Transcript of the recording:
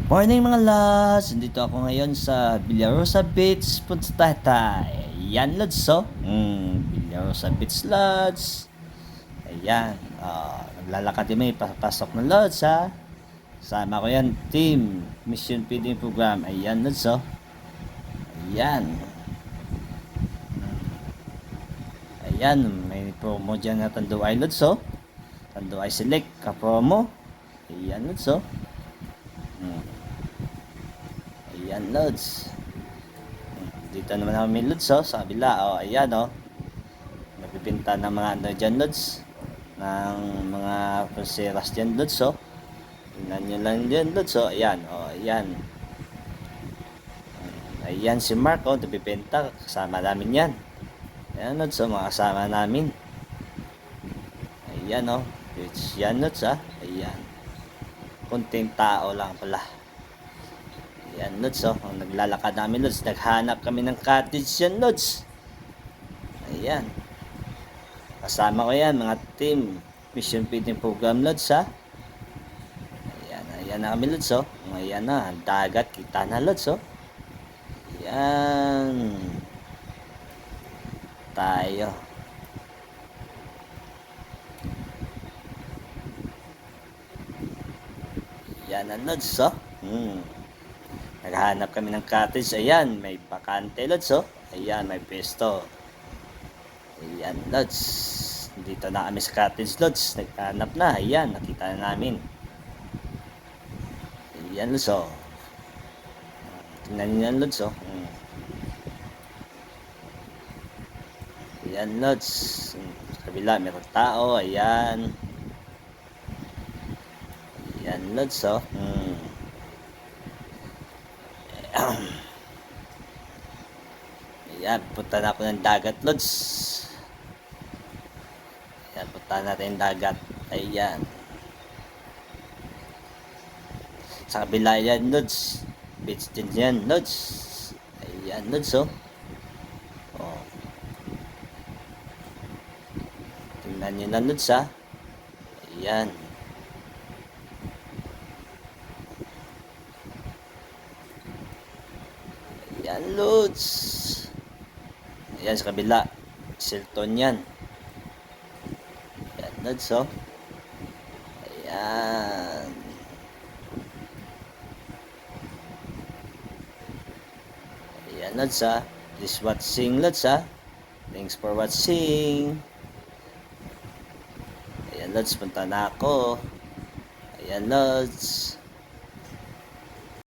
Good morning mga lads! Nandito ako ngayon sa Villarosa Beach, Punta Taytay. Ayan lads, so. Villarosa Beach lads. Ayan. Naglalakad kami, papasok ng lads ha. Sama ko yan, team. Mission Feeding Program. Ayan lads, so. Ayan. Ayan, may promo dyan na Tanduay lads, so. Tanduay Select, ka-promo. Ayan lads, so. Ayan lods. Dito naman kami lods sa kabila. Ayan nagpipinta ng mga ano dyan lods. Ng mga pulseras dyan lods tingnan nyo lang dyan lods ayan ayan. Ayan si Mark nagpipinta. Kasama namin yan. Ayan lods mga kasama namin. Ayan yan lods ayan. Kunting tao lang pala. Yan lods naglalakad namin lods, naghanap kami ng cottage yan lods. Ayan, kasama ko yan mga team Mission Feeding Program lods ayan na kami lods ayan na, ang dagat kita na lods ayan tayo. Ayan na lods naghahanap kami ng cottage. Ayan, may bakante lods ayan, may pesto. Ayan lods, dito na kami sa cottage lods, naghahanap na. Ayan, nakita na namin. Ayan lods tingnan nyo yan lods ayan lods, sa kabila meron tao. Ayan ayan lods ayan, punta na ako ng dagat lods. Ayan, punta natin yung dagat. Ayan, sa kabila yan lods, beach din yan lods. Ayan lods tingnan nyo na lods ayan. Ayan lods, ayan sa kabila Silton yan. Ayan lods ayan. Ayan lods please watching lods thanks for watching. Ayan lods, punta na ako. Ayan lods.